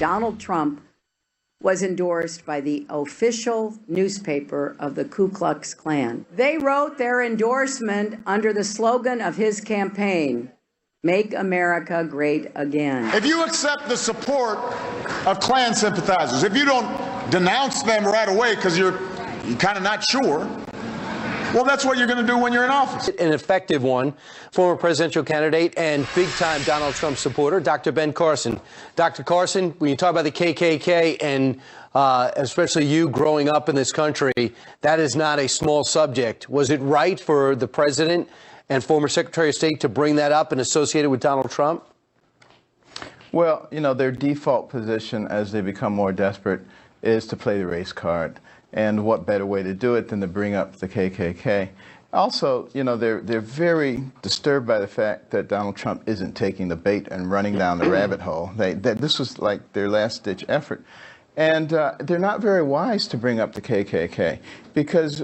Donald Trump was endorsed by the official newspaper of the Ku Klux Klan. They wrote their endorsement under the slogan of his campaign, "Make America Great Again." If you accept the support of Klan sympathizers, if you don't denounce them right away because you're kind of not sure, well, that's what you're going to do when you're in office. An effective one, former presidential candidate and big-time Donald Trump supporter, Dr. Ben Carson. Dr. Carson, when you talk about the KKK and especially you growing up in this country, that is not a small subject. Was it right for the president and former Secretary of State to bring that up and associate it with Donald Trump? Well, you know, their default position as they become more desperate is to play the race card. And what better way to do it than to bring up the KKK? Also, you know, they're very disturbed by the fact that Donald Trump isn't taking the bait and running down the rabbit hole. This was like their last-ditch effort. And they're not very wise to bring up the KKK because,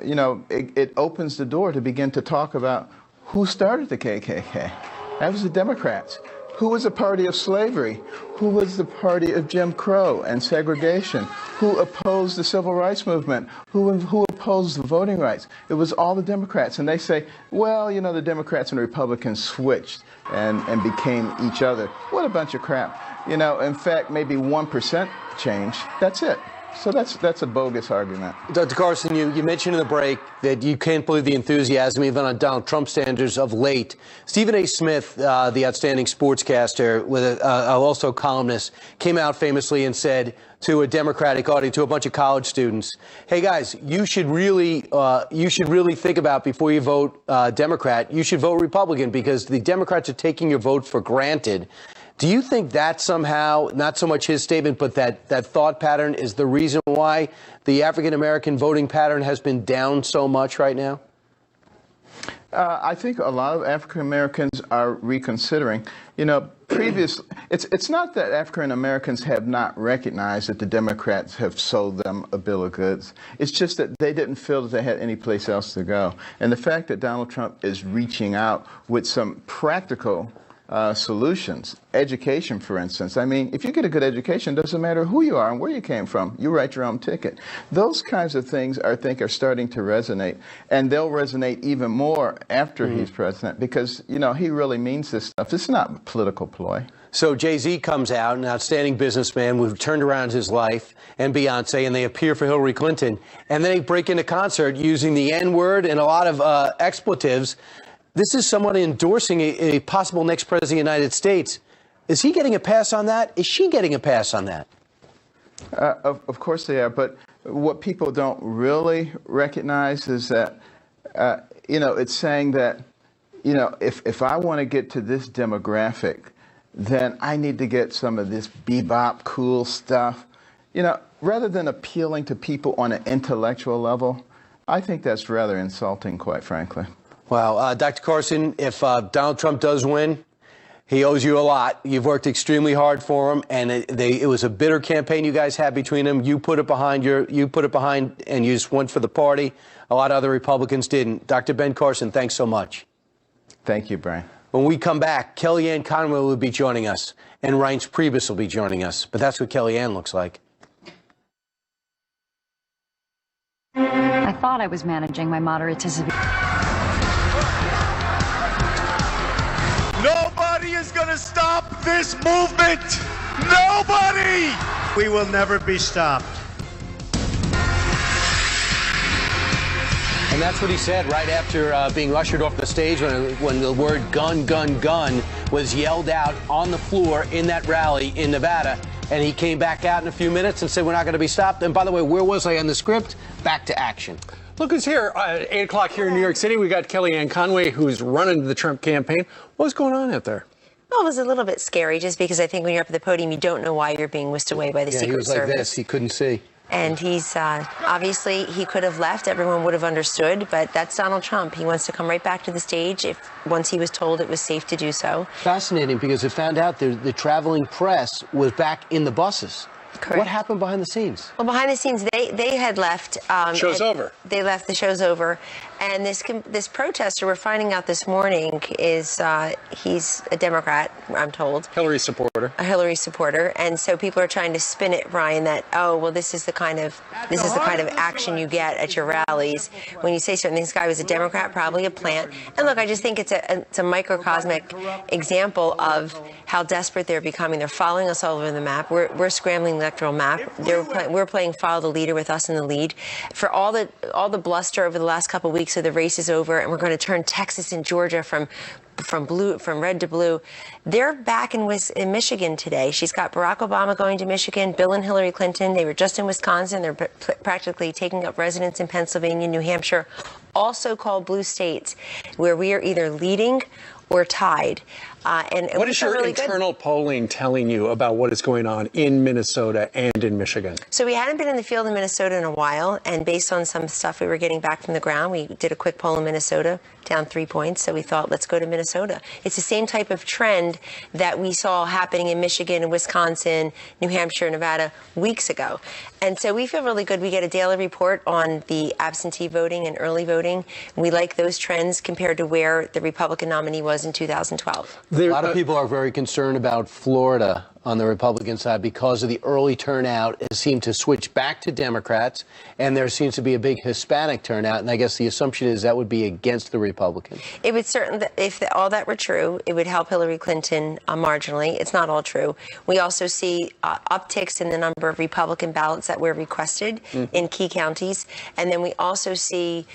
you know, it opens the door to begin to talk about who started the KKK. That was the Democrats. Who was a party of slavery? Who was the party of Jim Crow and segregation? Who opposed the civil rights movement? Who opposed the voting rights? It was all the Democrats. And they say, well, you know, the Democrats and the Republicans switched and became each other. What a bunch of crap. You know, in fact, maybe 1% change. That's it. So that's a bogus argument. Dr. Carson, you mentioned in the break that you can't believe the enthusiasm, even on Donald Trump standards, of late. Stephen A. Smith, the outstanding sportscaster, with also columnist, came out famously and said to a Democratic audience, to a bunch of college students, hey guys, you should really think about before you vote Democrat, you should vote Republican because the Democrats are taking your vote for granted. Do you think that somehow, not so much his statement, but that thought pattern is the reason why the African-American voting pattern has been down so much right now? I think a lot of African-Americans are reconsidering. You know, it's not that African-Americans have not recognized that the Democrats have sold them a bill of goods. It's just that they didn't feel that they had any place else to go. And the fact that Donald Trump is reaching out with some practical solutions, education, for instance. I mean, if you get a good education, it doesn't matter who you are and where you came from. You write your own ticket. Those kinds of things, I think, are starting to resonate. And they'll resonate even more after he's president because, you know, he really means this stuff. It's not a political ploy. So Jay-Z comes out, an outstanding businessman who turned around his life, and Beyonce, and they appear for Hillary Clinton. And then they break into concert using the N-word and a lot of expletives. This is someone endorsing a possible next president of the United States. Is he getting a pass on that? Is she getting a pass on that? Of course they are. But what people don't really recognize is that, you know, it's saying that, you know, if I want to get to this demographic, then I need to get some of this bebop cool stuff. You know, rather than appealing to people on an intellectual level, I think that's rather insulting, quite frankly. Wow. Dr. Carson, if Donald Trump does win, he owes you a lot. You've worked extremely hard for him, and it was a bitter campaign you guys had between them. You put it behind and you just went for the party. A lot of other Republicans didn't. Dr. Ben Carson, thanks so much. Thank you, Brian. When we come back, Kellyanne Conway will be joining us, and Reince Priebus will be joining us. But that's what Kellyanne looks like. I thought I was managing my moderate to severe. Nobody is going to stop this movement. Nobody. We will never be stopped. And that's what he said right after being ushered off the stage when the word gun, gun, gun was yelled out on the floor in that rally in Nevada. And he came back out in a few minutes and said, we're not going to be stopped. And by the way, where was I on the script? Back to action. Look who's here at 8 o'clock here in New York City. We got Kellyanne Conway, who's running the Trump campaign. What's going on out there? Well, it was a little bit scary just because I think when you're up at the podium, you don't know why you're being whisked away by the Secret Service. He was like this. He couldn't see. And he's obviously he could have left. Everyone would have understood. But that's Donald Trump. He wants to come right back to the stage once he was told it was safe to do so. Fascinating, because it found out the traveling press was back in the buses. Correct. What happened behind the scenes? Well, behind the scenes, they had left. Show's over. They left. The show's over. And this protester, we're finding out this morning, is he's a Democrat, I'm told. Hillary supporter. A Hillary supporter. And so people are trying to spin it, Brian, that, oh, well, this is the kind of action you get at your rallies when you say something. This guy was a Democrat, probably a plant. And look, I just think it's a microcosmic example of how desperate they're becoming. They're following us all over the map. We're scrambling the electoral map. We're playing follow the leader with us in the lead. For all the bluster over the last couple of weeks, so the race is over, and we're going to turn Texas and Georgia from red to blue. They're back in Michigan today. She's got Barack Obama going to Michigan, Bill and Hillary Clinton. They were just in Wisconsin. They're practically taking up residence in Pennsylvania, New Hampshire, all so-called blue states, where we are either leading or tied. What is your really internal polling telling you about what is going on in Minnesota and in Michigan? So we hadn't been in the field in Minnesota in a while, and based on some stuff we were getting back from the ground, we did a quick poll in Minnesota, down 3 points, so we thought, let's go to Minnesota. It's the same type of trend that we saw happening in Michigan and Wisconsin, New Hampshire, Nevada weeks ago. And so we feel really good. We get a daily report on the absentee voting and early voting. We like those trends compared to where the Republican nominee was in 2012. A lot of people are very concerned about Florida on the Republican side because of the early turnout. It seemed to switch back to Democrats, and there seems to be a big Hispanic turnout, and I guess the assumption is that would be against the Republicans. It would certainly, if all that were true, it would help Hillary Clinton marginally. It's not all true. We also see upticks in the number of Republican ballots that were requested in key counties, and then we also see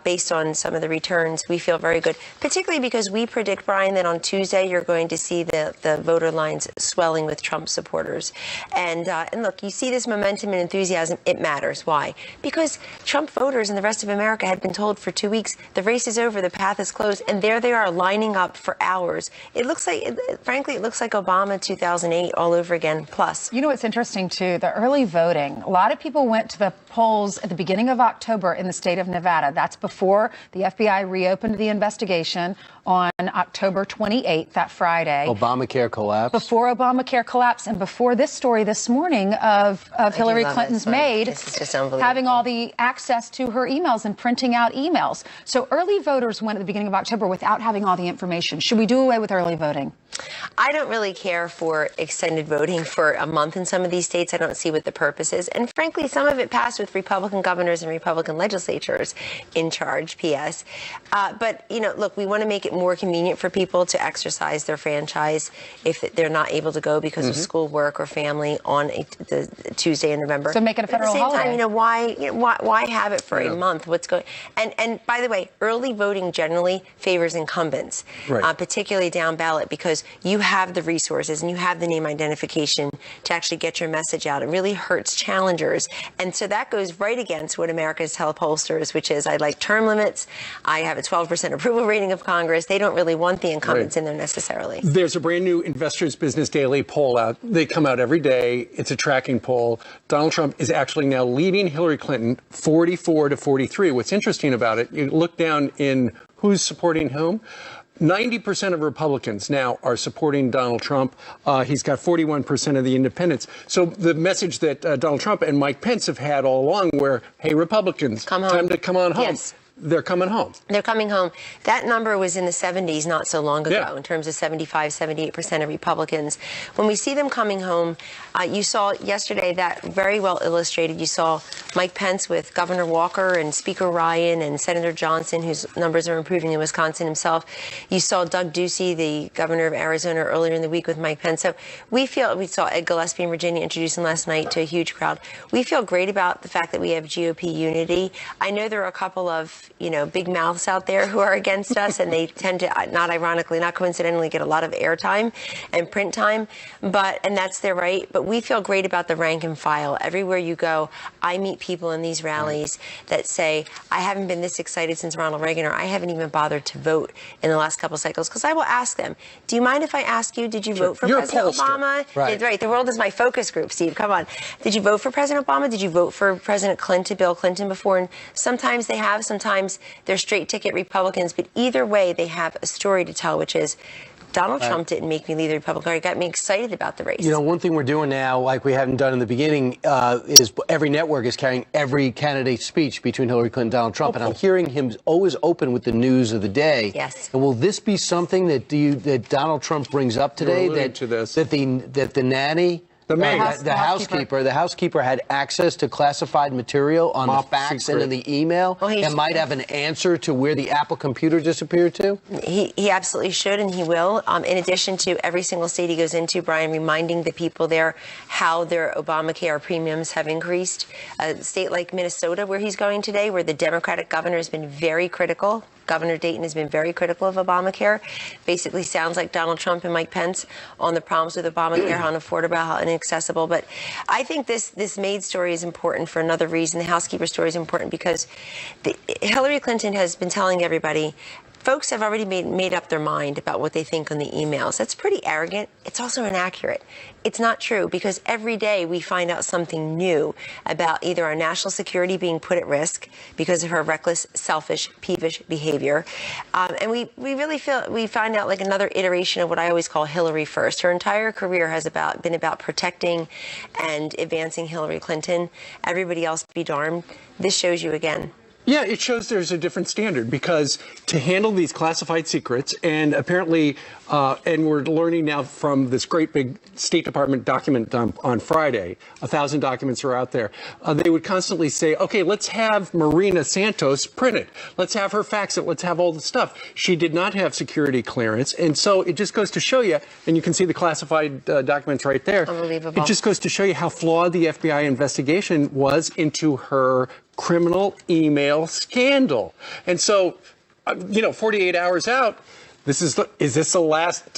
based on some of the returns, we feel very good, particularly because we predict, Brian, that on Tuesday you're going to see the voter lines swelling with Trump supporters. And look, you see this momentum and enthusiasm. It matters. Why? Because Trump voters and the rest of America had been told for 2 weeks, the race is over, the path is closed, and there they are lining up for hours. It looks like, frankly, it looks like Obama 2008 all over again, plus. You know what's interesting, too? The early voting. A lot of people went to the polls at the beginning of October in the state of Nevada. That's before the FBI reopened the investigation on October 28th, that Friday. Obamacare collapsed. Before Obamacare collapsed and before this story this morning of Hillary Clinton's maid having all the access to her emails and printing out emails. So early voters went at the beginning of October without having all the information. Should we do away with early voting? I don't really care for extended voting for a month in some of these states. I don't see what the purpose is. And frankly, some of it passed with Republican governors and Republican legislatures in charge, P.S. But, you know, look, we want to make it more convenient for people to exercise their franchise if they're not able to go because of school, work, or family on the Tuesday in November. So make it a federal holiday. At the same time, why have it for a month? What's going? And by the way, early voting generally favors incumbents, particularly down ballot, because you have the resources and you have the name identification to actually get your message out. It really hurts challengers. And so that goes right against what Americans tell pollsters, which is I like term limits. I have a 12% approval rating of Congress. They don't really want the incumbents in there necessarily. There's a brand new Investors Business Daily poll out. They come out every day. It's a tracking poll. Donald Trump is actually now leading Hillary Clinton 44 to 43. What's interesting about it, you look down in who's supporting whom. 90% of Republicans now are supporting Donald Trump. He's got 41% of the independents. So the message that Donald Trump and Mike Pence have had all along where, hey, Republicans, time to come on home. Yes. They're coming home. They're coming home. That number was in the 70s not so long ago, in terms of 75, 78% of Republicans. When we see them coming home, you saw yesterday that very well illustrated. You saw Mike Pence with Governor Walker and Speaker Ryan and Senator Johnson, whose numbers are improving in Wisconsin himself. You saw Doug Ducey, the governor of Arizona, earlier in the week with Mike Pence. So we saw Ed Gillespie in Virginia introduce him last night to a huge crowd. We feel great about the fact that we have GOP unity. I know there are a couple of big mouths out there who are against us, and they tend to, not ironically, not coincidentally, get a lot of airtime and print time, and that's their right. But we feel great about the rank and file. Everywhere you go, I meet people in these rallies that say, I haven't been this excited since Ronald Reagan, or I haven't even bothered to vote in the last couple cycles, because I will ask them, do you mind if I ask you, did you vote for President Obama? Right. The world is my focus group, Steve. Come on. Did you vote for President Obama? Did you vote for President Clinton, Bill Clinton before? And sometimes they have, sometimes they're straight ticket Republicans, but either way, they have a story to tell, which is Donald Trump didn't make me leave the Republican Party. It got me excited about the race. You know, one thing we're doing now, like we haven't done in the beginning, is every network is carrying every candidate's speech between Hillary Clinton and Donald Trump. And I'm hearing him always open with the news of the day. Yes. And will this be something that Donald Trump brings up today? That the nanny, the housekeeper had access to classified material on the fax and in the email, and might have an answer to where the Apple computer disappeared to? He absolutely should, and he will. In addition to every single state he goes into, Brian, reminding the people there how their Obamacare premiums have increased. A state like Minnesota, where he's going today, where the Democratic governor has been very critical. Governor Dayton has been very critical of Obamacare. Basically sounds like Donald Trump and Mike Pence on the problems with Obamacare, how unaffordable, how inaccessible. But I think this maid story is important for another reason. The housekeeper story is important because Hillary Clinton has been telling everybody, folks have already made up their mind about what they think on the emails. That's pretty arrogant. It's also inaccurate. It's not true, because every day we find out something new about either our national security being put at risk because of her reckless, selfish, peevish behavior. And we really find out like another iteration of what I always call Hillary first. Her entire career has been about protecting and advancing Hillary Clinton. Everybody else be darned. This shows you again. Yeah, it shows there's a different standard, because to handle these classified secrets, and apparently, and we're learning now from this great big State Department document dump on Friday, 1,000 documents are out there, they would constantly say, okay, let's have Marina Santos print it. Let's have her fax it. Let's have all the stuff. She did not have security clearance. And so it just goes to show you, and you can see the classified documents right there. Unbelievable. It just goes to show you how flawed the FBI investigation was into her criminal email scandal. And so, 48 hours out, is this the last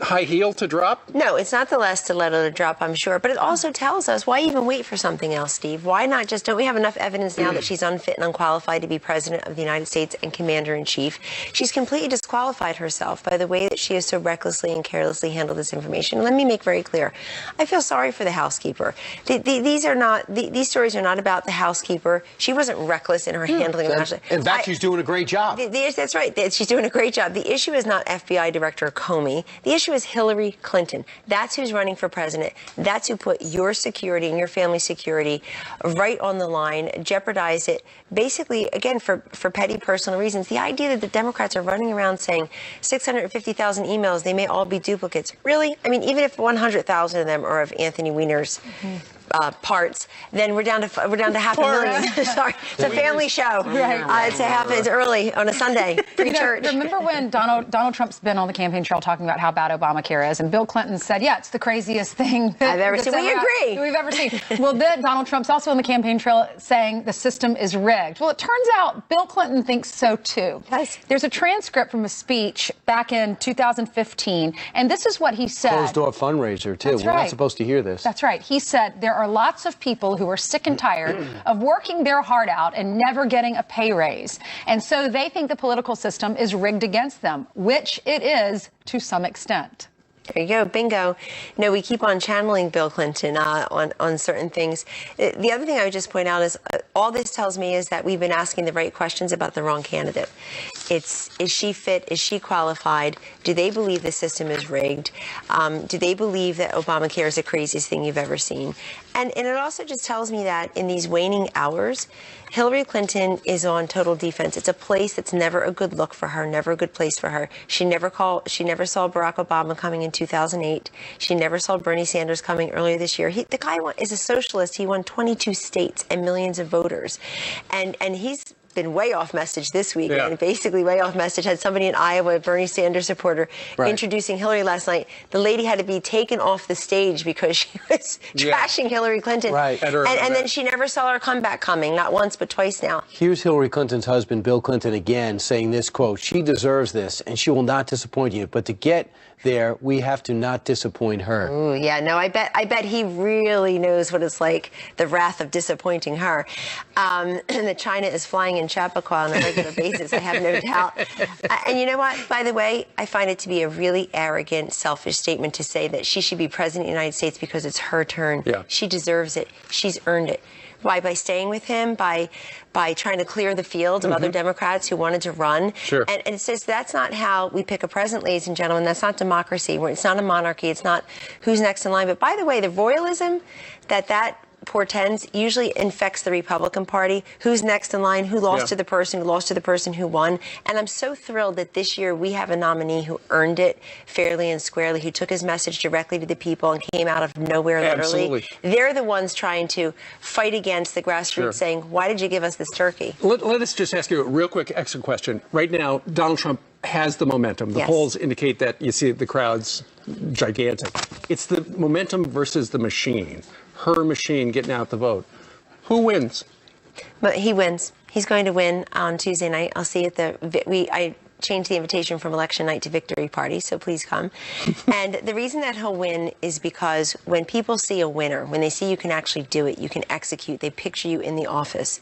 high heel to drop? No, it's not the last stiletto to drop, I'm sure. But it also tells us, why even wait for something else, Steve? Why not just, don't we have enough evidence now that she's unfit and unqualified to be president of the United States and commander-in-chief? She's completely disqualified herself by the way that she has so recklessly and carelessly handled this information. Let me make very clear. I feel sorry for the housekeeper. These stories are not about the housekeeper. She wasn't reckless in her handling of it. In fact, she's doing a great job. That's right. She's doing a great job. The issue is not FBI Director Comey. The issue is Hillary Clinton. That's who's running for president. That's who put your security and your family's security right on the line, jeopardized it, basically, again, for petty personal reasons. The idea that the Democrats are running around saying 650,000 emails, they may all be duplicates. Really? I mean, even if 100,000 of them are of Anthony Weiner's parts, then we're down to 500,000. Sorry, it's a family show. Right. It's early on a Sunday pre-church. Remember when Donald Trump's been on the campaign trail talking about how bad Obamacare is, and Bill Clinton said, "Yeah, it's the craziest thing I've ever seen." We agree. We've ever seen. Well, then Donald Trump's also on the campaign trail saying the system is rigged. Well, it turns out Bill Clinton thinks so too. Yes. There's a transcript from a speech back in 2015, and this is what he said. Closed-door fundraiser too. We're not supposed to hear this. That's right. He said there are lots of people who are sick and tired of working their heart out and never getting a pay raise. And so they think the political system is rigged against them, which it is to some extent. There you go, bingo. No, we keep on channeling Bill Clinton on certain things. The other thing I would just point out is all this tells me is that we've been asking the right questions about the wrong candidate. Is she fit? Is she qualified? Do they believe the system is rigged? Do they believe that Obamacare is the craziest thing you've ever seen? And it also just tells me that in these waning hours, Hillary Clinton is on total defense. It's a place that's never a good look for her, never a good place for her. She never saw Barack Obama coming in 2008. She never saw Bernie Sanders coming earlier this year. The guy is a socialist. He won 22 states and millions of voters. And he's been way off message this week, and basically way off message. Had somebody in Iowa, a Bernie Sanders supporter, introducing Hillary last night. The lady had to be taken off the stage because she was trashing Hillary Clinton. Right. And then she never saw her comeback coming, not once but twice now. Here's Hillary Clinton's husband, Bill Clinton, again saying this, quote, "She deserves this and she will not disappoint you. But to get there, we have to not disappoint her." Ooh, yeah, no, I bet he really knows what it's like, the wrath of disappointing her. And that China is flying in Chappaqua on a regular basis, I have no doubt. And you know what? By the way, I find it to be a really arrogant, selfish statement to say that she should be president of the United States because it's her turn. Yeah. She deserves it. She's earned it. Why? By staying with him, by trying to clear the field of other Democrats who wanted to run. Sure. And it says that's not how we pick a president, ladies and gentlemen. That's not democracy. It's not a monarchy. It's not who's next in line. But by the way, the royalism that portends usually infects the Republican Party. Who's next in line? Who lost to the person? Who lost to the person who won? And I'm so thrilled that this year we have a nominee who earned it fairly and squarely, who took his message directly to the people and came out of nowhere, literally. Absolutely. They're the ones trying to fight against the grassroots, saying, why did you give us this turkey? Let us just ask you a real quick extra question. Right now, Donald Trump has the momentum. The polls indicate that. You see the crowd's gigantic. It's the momentum versus the machine. Her machine getting out the vote. Who wins? But he wins. He's going to win on Tuesday night. I'll see you at I changed the invitation from election night to victory party, so please come. And the reason that he'll win is because when people see a winner, when they see you can actually do it, you can execute, they picture you in the office,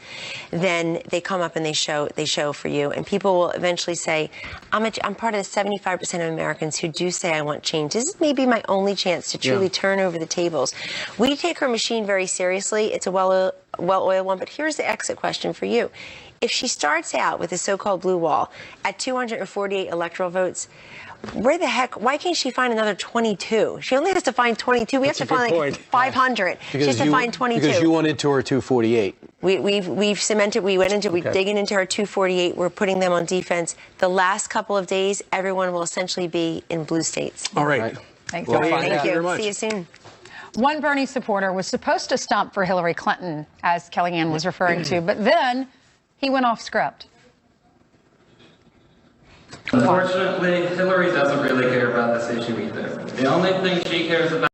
then they come up and they show for you. And people will eventually say, I'm part of the 75% of Americans who do say I want change. This is maybe my only chance to truly turn over the tables. We take her machine very seriously. It's a well-oiled one, but here's the exit question for you. If she starts out with the so-called blue wall at 248 electoral votes, where the heck, why can't she find another 22? She only has to find 22. We have to find like 500. She has to find 22. Because you went into her 248. We've cemented, we're digging into our 248. We're putting them on defense. The last couple of days, everyone will essentially be in blue states. All right. Thank Well, you. Thank you. very much. See you soon. One Bernie supporter was supposed to stomp for Hillary Clinton, as Kellyanne was referring to, but then he went off script. Unfortunately, Hillary doesn't really care about this issue either. The only thing she cares about